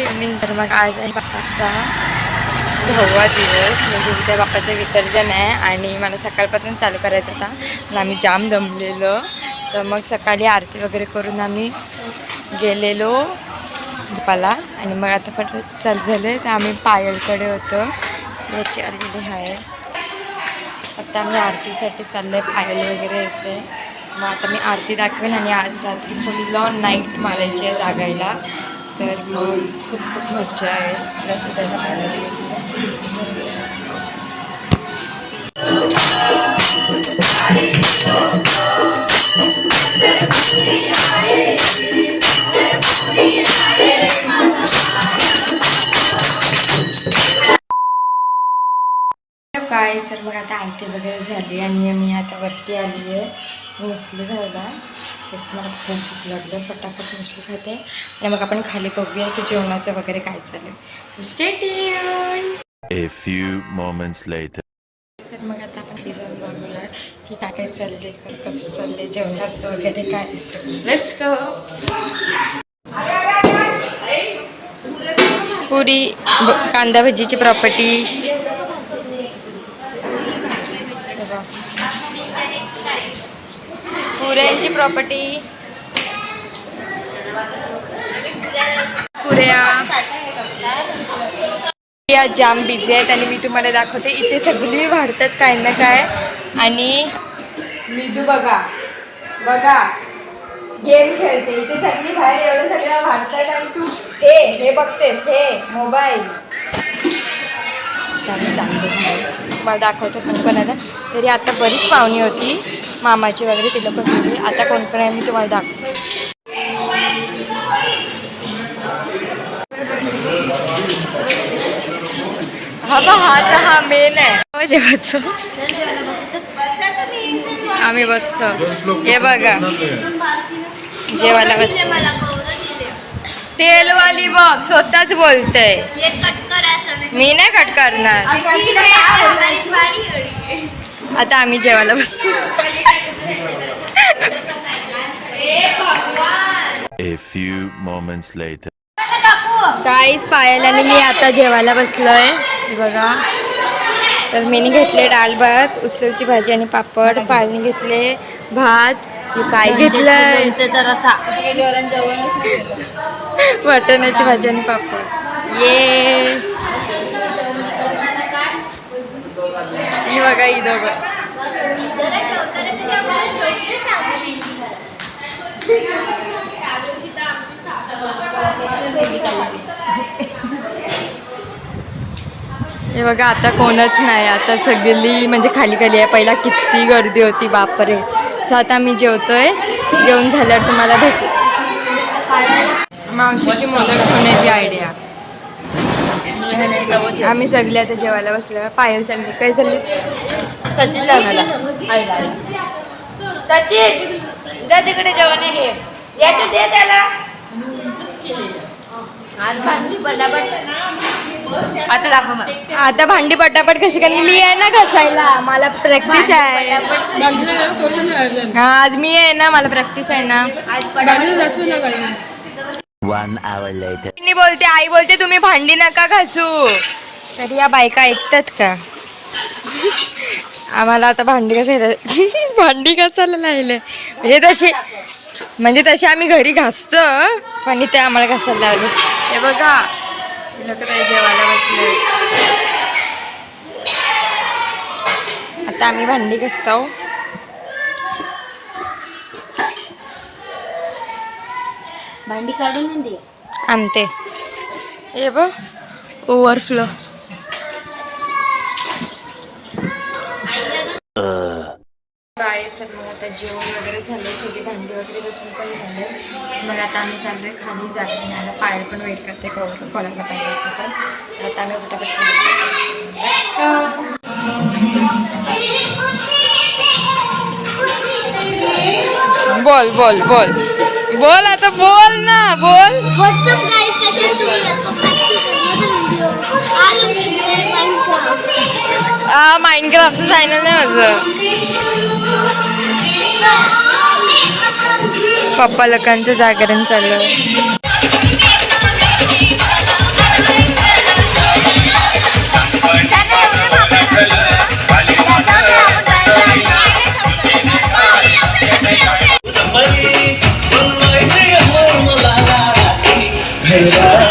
Evening. तर मग आज आहे बाप्पाचा 10वा दिवस, म्हणजे उद्या बाप्पाचं विसर्जन आहे आणि मला सकाळपासून चालू करायचं होता. मग आम्ही जाम दमलेलो, तर मग सकाळी आरती वगैरे करून आम्ही गेलेलो बाप्पाला आणि मग आता फटाफट चालू झाले. तर आम्ही पायलकडे होतो, याची आलेली आहे. आता आम्ही आरतीसाठी चाललो आहे, पायल वगैरे येते. मग आता मी आरती दाखवेन आणि आज रात्री फुल नाईट मारायची आहे जागायला. तर मग खूप खूप मज्जा आहे. प्लस उद्याच्या पायला काय सर. मग आता आरती वगैरे झाली आणि मी आता वरती आली आहे मुसली खायला. तर मला खूप भूक लागलं, फटाफट मुसली खाते आणि मग आपण खाली बघूया की जेवणाचं वगैरे काय चालेल. So stay tuned. A few moments later. Sir मग आता आपण जाऊन बघूया की काय काय चालले, कसं चाललंय जेवणाचं वगैरे काय. Let's go. पुरी कांदा भजीची प्रॉपर्टी. पुऱ्यांची प्रॉपर्टी. पुऱ्या जाम बिझी आहेत आणि मी तुम्हाला दाखवते. इथे सगळी वाढतात काय ना काय. आणि मिदू बघा बघा गेम खेळते इथे सगळी बाहेर. एवढं सगळं वाढतात आणि तू हे बघतेस हे मोबाईल. मला दाखवतो कोण आलं. तरी आता बरीच पाहुणी होती मामाची वगैरे, तिला पण गेली. आता कोण कोण आहे मी तुम्हाला दाखवते. हा तर हा मेन आहे जेवायचं. आम्ही बसतो, हे बघा जेवायला बसतो. तेलवाली बघ स्वतःच बोलते, मी नाही कट करणार. आता आम्ही जेवायला बसतो. A few moments later. काहीच पायाला आणि मी आता जेवायला बसलोय. बघा तर मीनी घेतले डाळ भात, उसळची भाजी आणि पापड. पायलने घेतले भात. काय घेतलंय वाटाण्याची भाजी आणि पापड. ये बघा ही दोघं. हे बघा आता कोणच नाही, आता सगळी म्हणजे खाली खाली आहे. पहिला किती गर्दी होती बापरे. सो आता मी जेवतोय, जेवण झाल्यावर तुम्हाला भेटू. मावशीची मोदक होण्याची आयडिया. आम्ही सगळे आता जेवायला बसलो. पायल चालली. काय चालली? सचिन लावण्याला. सचिन जा तिकडे जेवण घे. याचं दे त्याला. आता दाखव मग. आता भांडी पटापट कशी करणार. मी आहे ना घसायला, मला प्रॅक्टिस आहे. हा आज मी आहे ना, मला प्रॅक्टिस आहे ना. 1 hour later. मी बोलते, आई बोलते तुम्ही भांडी नका घासू. तरी या बायका ऐकतात का. आम्हाला आता भांडी घासायला भांडी घासायला लागले. म्हणजे तसे आम्ही घरी घासतो, पण ते आम्हाला घासायला लागले. हे बघा लोक जेवायला बसले. आता आम्ही भांडी घासतो. भांडी काढून दे आणते. हे बघ ओव्हरफ्लो. सर मग आता जेवण वगैरे झालं, थोडी भांडी वगैरे बसून पण झाले. मग आता आम्ही चाललोय खाली जायला. पायल पण वेट करते कोणाला पाहिजे तर आता आम्ही फटाफट बोल बोल बोल बोल आता बोल ना बोल. माइनक्राफ्टचं चॅनल नाही माझं. पप्पा लोकांचं जागरण चाललं. भरला